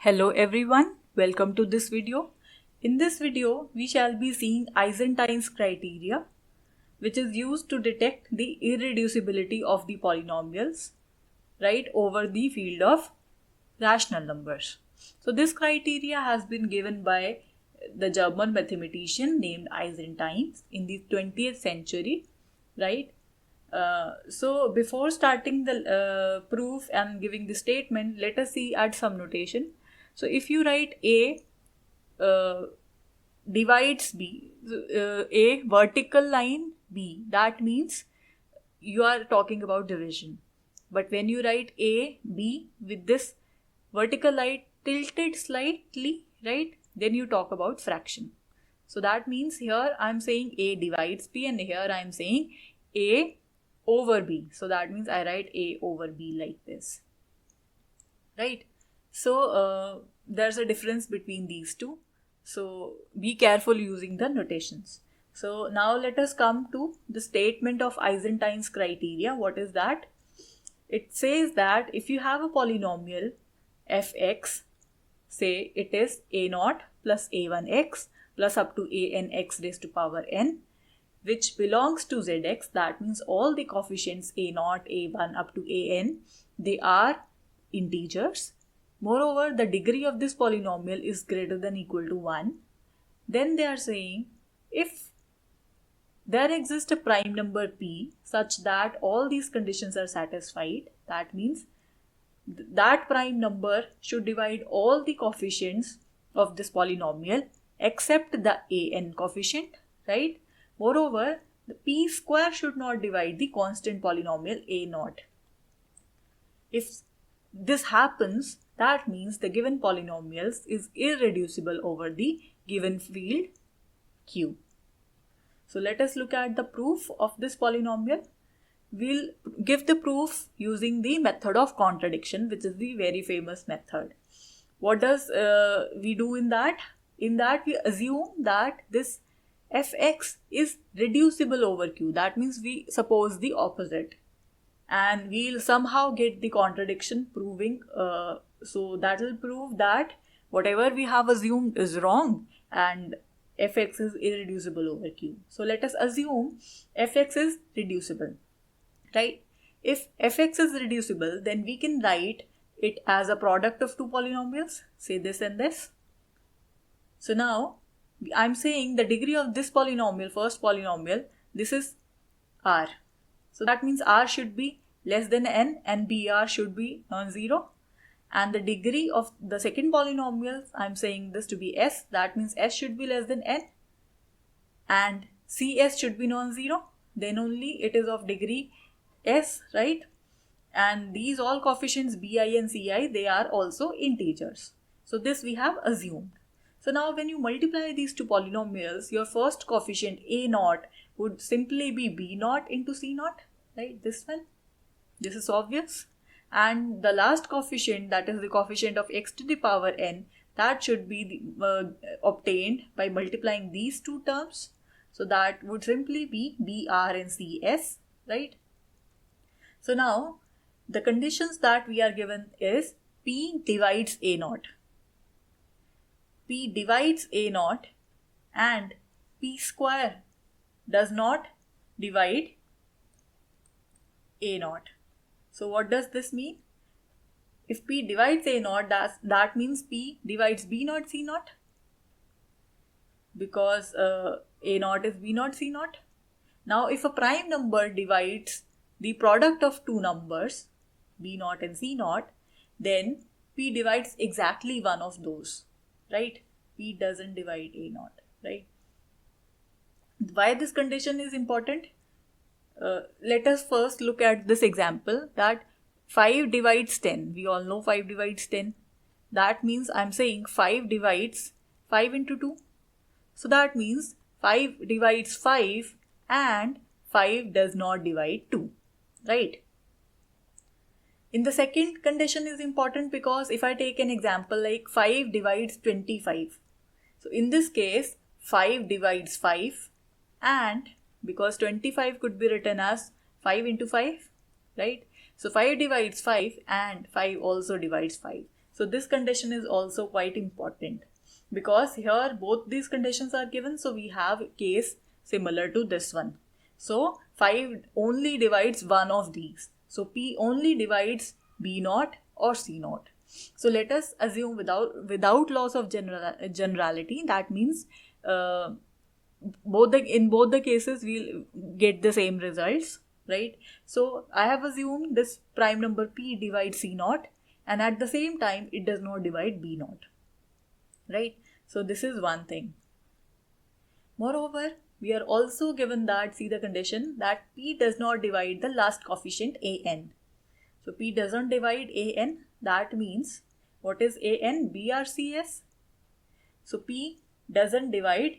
Hello everyone, welcome to this video. In this video, we shall be seeing Eisenstein's criteria, which is used to detect the irreducibility of the polynomials, right, over the field of rational numbers. So this criteria has been given by the German mathematician named Eisenstein in the 20th century, right? So before starting the proof and giving the statement, let us add some notation. So if you write A divides B, A vertical line B, that means you are talking about division. But when you write A, B with this vertical line tilted slightly, right, then you talk about fraction. So that means here I am saying A divides B and here I am saying A over B. So that means I write A over B like this, right? So there's a difference between these two. So be careful using the notations. So now let us come to the statement of Eisenstein's criteria. What is that? It says that if you have a polynomial fx, say it is a0 plus a1x plus up to an x raised to power n, which belongs to zx, that means all the coefficients a0, a1 up to an, they are integers. Moreover, the degree of this polynomial is greater than or equal to 1. Then they are saying if there exists a prime number p such that all these conditions are satisfied, that means that prime number should divide all the coefficients of this polynomial except the an coefficient, right? Moreover, the p square should not divide the constant polynomial a0. If this happens, that means the given polynomials is irreducible over the given field Q. So let us look at the proof of this polynomial. We'll give the proof using the method of contradiction, which is the very famous method. What does we do in that? In that we assume that this fx is reducible over Q. That means we suppose the opposite. And we'll somehow get the contradiction proving, so that will prove that whatever we have assumed is wrong and fx is irreducible over Q. So let us assume fx is reducible, right? If fx is reducible, then we can write it as a product of two polynomials, say this and this. So now I'm saying the degree of this polynomial, first polynomial, this is r. So that means r should be less than n and br should be non-zero. And the degree of the second polynomial, I'm saying this to be s. That means s should be less than n and cs should be non-zero. Then only it is of degree s, right? And these all coefficients bi and ci, they are also integers. So this we have assumed. So now when you multiply these two polynomials, your first coefficient a0 would simply be b0 into c0, right? This one. This is obvious. And the last coefficient, that is the coefficient of x to the power n, that should be obtained by multiplying these two terms. So that would simply be br and cs, right? So now the conditions that we are given is p divides a0. P divides a0 and p square does not divide a0. So what does this mean? If p divides a0, that means p divides b0 c0, because a0 is b0 c0. Now if a prime number divides the product of two numbers b0 and c0, then p divides exactly one of those, right? P doesn't divide a0, right? Why this condition is important? Let us first look at this example that 5 divides 10. We all know 5 divides 10. That means I'm saying 5 divides 5 into 2. So that means 5 divides 5 and 5 does not divide 2, right? In the second condition is important because if I take an example like 5 divides 25. So in this case 5 divides 5 and because 25 could be written as 5 into 5, right? So 5 divides 5 and 5 also divides 5. So this condition is also quite important, because here both these conditions are given, so we have a case similar to this one. So 5 only divides one of these. So P only divides B naught or C naught. So let us assume without loss of generality, that means in both the cases we'll get the same results, right? So I have assumed this prime number P divides C naught, and at the same time it does not divide B naught, right? So this is one thing. Moreover, we are also given that, see the condition, that P does not divide the last coefficient an. So P doesn't divide an, that means what is an? BRCS. So P doesn't divide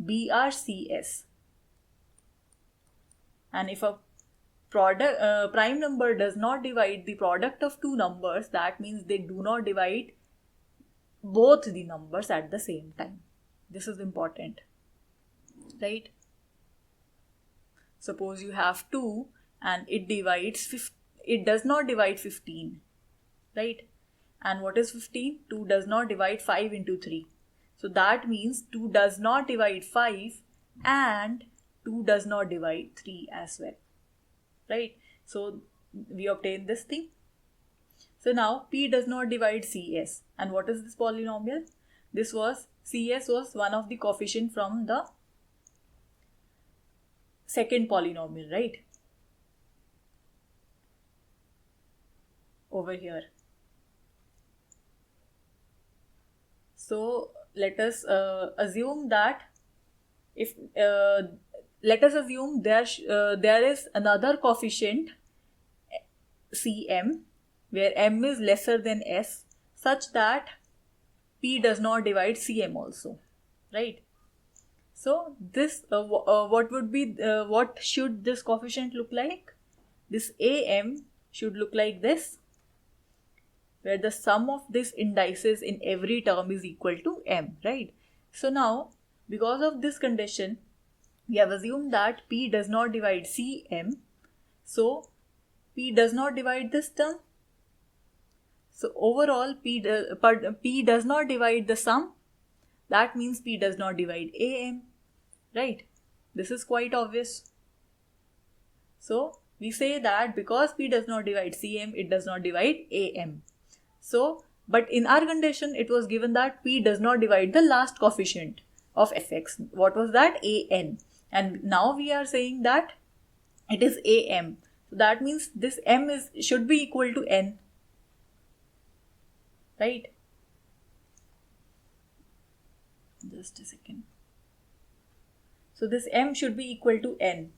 BRCS. And if a prime number does not divide the product of two numbers, that means they do not divide both the numbers at the same time. This is important, right? Suppose you have 2 and it does not divide 15, right? And what is 15? 2 does not divide 5 into 3. So that means 2 does not divide 5 and 2 does not divide 3 as well, right? So we obtain this thing. So now P does not divide CS. And what is this polynomial? CS was one of the coefficient from the second polynomial, right? Over here. So let us assume that let us assume there is another coefficient Cm where m is lesser than s, such that P does not divide Cm also, right? So this what should this coefficient look like? This Am should look like this, where the sum of these indices in every term is equal to m, right? So now, because of this condition, we have assumed that P does not divide Cm, so P does not divide this term. So overall, P does not divide the sum. That means P does not divide Am, right? This is quite obvious. So we say that because P does not divide Cm, it does not divide Am. So, but in our condition, it was given that P does not divide the last coefficient of fx. What was that? An. And now we are saying that it is Am. So that means this m should be equal to n, right? Just a second. So this m should be equal to n.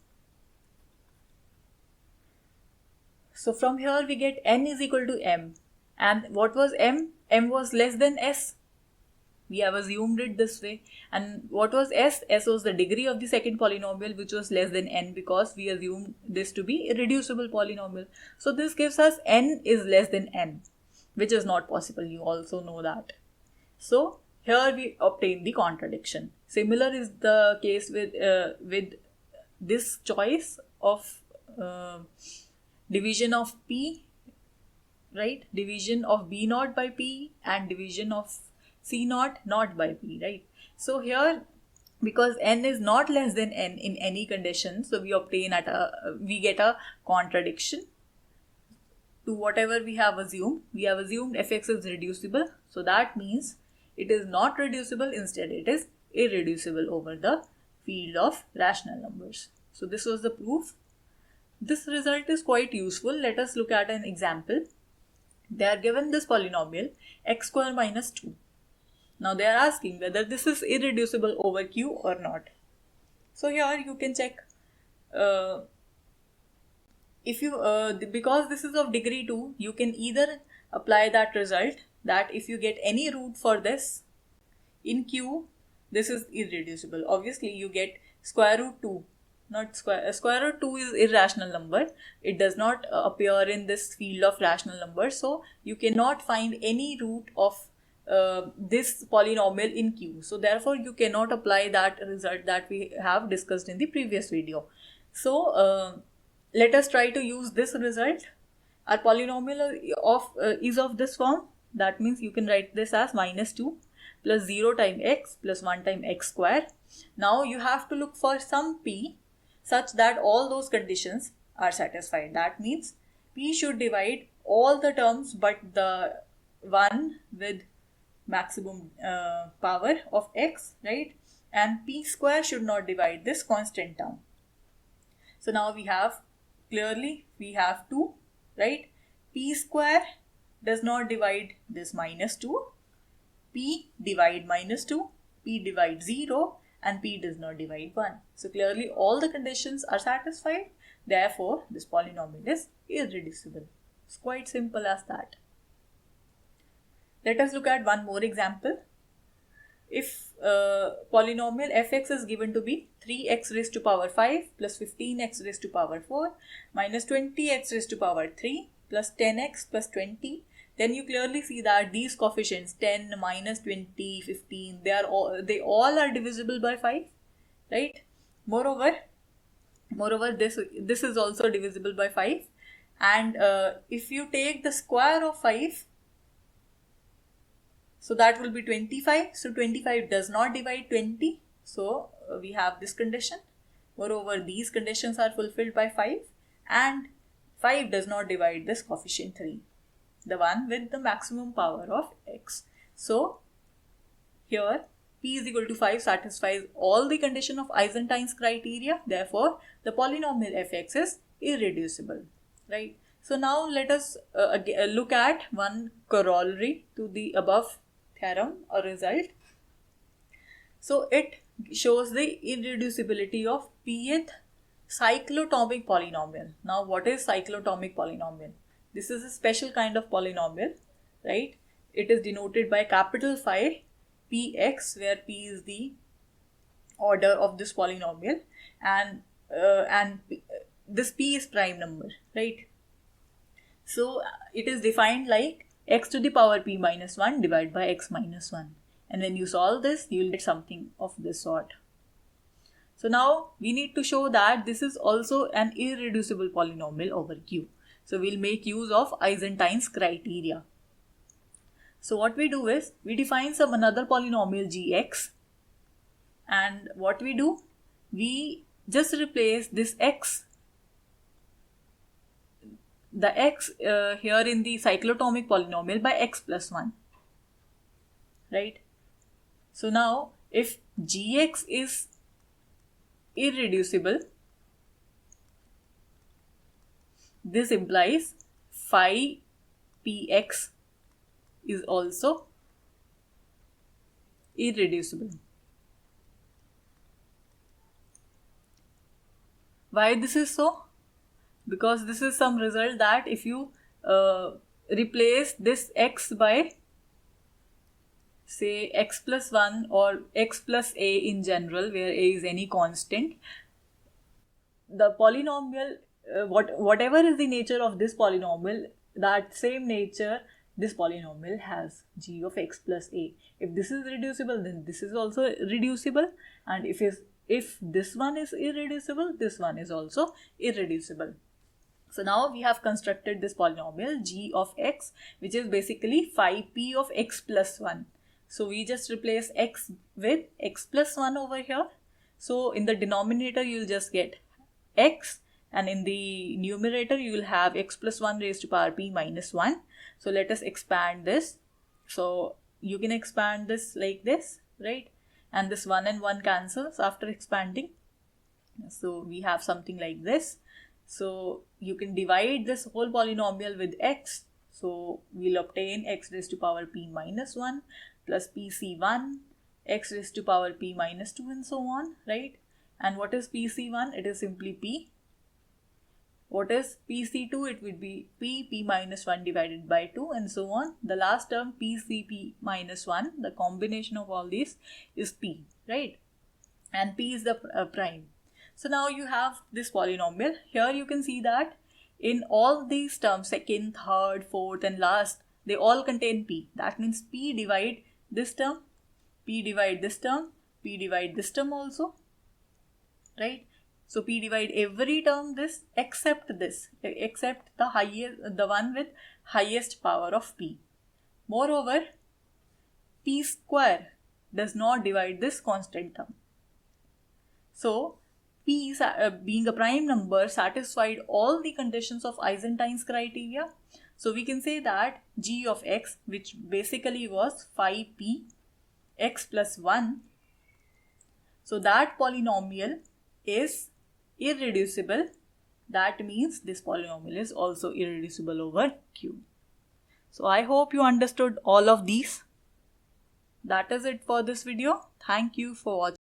So from here we get n is equal to m. And what was m? M was less than s. We have assumed it this way. And what was s? S was the degree of the second polynomial, which was less than n, because we assumed this to be a reducible polynomial. So this gives us n is less than n, which is not possible. You also know that. So here we obtain the contradiction. Similar is the case with this choice of division of P, right? Division of B naught by P and division of C naught not by P, right? So here, because n is not less than n in any condition, so we get a contradiction to whatever we have assumed. We have assumed fx is reducible, so that means it is not reducible, instead it is irreducible over the field of rational numbers. So this was the proof. This result is quite useful. Let us look at an example. They are given this polynomial x square minus 2. Now they are asking whether this is irreducible over Q or not. So here you can check because this is of degree 2, you can either apply that result that if you get any root for this in Q, this is irreducible. Obviously you get square root 2. Square root 2 is irrational number. It does not appear in this field of rational numbers. So you cannot find any root of this polynomial in Q. So therefore you cannot apply that result that we have discussed in the previous video. So let us try to use this result. Our polynomial is of this form. That means you can write this as minus 2 plus 0 times x plus 1 times x square. Now you have to look for some p such that all those conditions are satisfied. That means p should divide all the terms but the one with maximum power of x, right? And p square should not divide this constant term. So now we have two, right? P square does not divide this minus 2. P divide minus 2, P divide 0, and P does not divide 1. So clearly all the conditions are satisfied. Therefore, this polynomial is irreducible. It's quite simple as that. Let us look at one more example. If polynomial fx is given to be 3x raised to power 5 plus 15x raised to power 4 minus 20x raised to power 3 plus 10x plus 20, then you clearly see that these coefficients 10, minus 20, 15, they all are divisible by 5, right? Moreover, this is also divisible by 5, and if you take the square of 5, so that will be 25. So 25 does not divide 20. So we have this condition. Moreover, these conditions are fulfilled by 5, and 5 does not divide this coefficient 3, the one with the maximum power of x. So here p is equal to 5 satisfies all the condition of Eisenstein's criteria. Therefore, the polynomial fx is irreducible, right? So now let us look at one corollary to the above theorem or result. So it shows the irreducibility of pth cyclotomic polynomial. Now what is cyclotomic polynomial? This is a special kind of polynomial, right? It is denoted by capital phi px, where p is the order of this polynomial, and this p is prime number, right? So it is defined like x to the power p minus 1 divided by x minus 1. And when you solve this, you will get something of this sort. So now we need to show that this is also an irreducible polynomial over Q. So we'll make use of Eisenstein's criteria. So what we do is, we define some another polynomial gx, and what we do, we just replace this x, the x here in the cyclotomic polynomial, by x plus 1, right? So now if gx is irreducible, this implies phi px is also irreducible. Why this is so? Because this is some result that if you replace this x by, say, x plus 1 or x plus a in general, where a is any constant, the polynomial, whatever is the nature of this polynomial, that same nature this polynomial has, g of x plus a. If this is reducible, then this is also reducible, and if this one is irreducible, this one is also irreducible. So now we have constructed this polynomial g of x, which is basically phi p of x plus 1. So we just replace x with x plus 1 over here. So in the denominator you will just get x, and in the numerator you will have x plus 1 raised to power p minus 1. So let us expand this. So you can expand this like this, right? And this 1 and 1 cancels after expanding. So we have something like this. So you can divide this whole polynomial with x. So we'll obtain x raised to power p minus 1 plus pc1, x raised to power p minus 2, and so on, right? And what is pc1? It is simply p. What is pc2? It would be p minus 1 divided by 2, and so on. The last term pcp minus 1, the combination of all these is p, right? And p is the prime. So now you have this polynomial. Here you can see that in all these terms, second, third, fourth, and last, they all contain p. That means p divide this term, p divide this term, p divide this term also, right? So p divide every term this except the one with highest power of p. Moreover, p square does not divide this constant term. So, p being a prime number satisfied all the conditions of Eisenstein's criteria. So, we can say that g of x, which basically was phi p x plus 1, so that polynomial is irreducible. That means this polynomial is also irreducible over Q. So I hope you understood all of these. That is it for this video. Thank you for watching.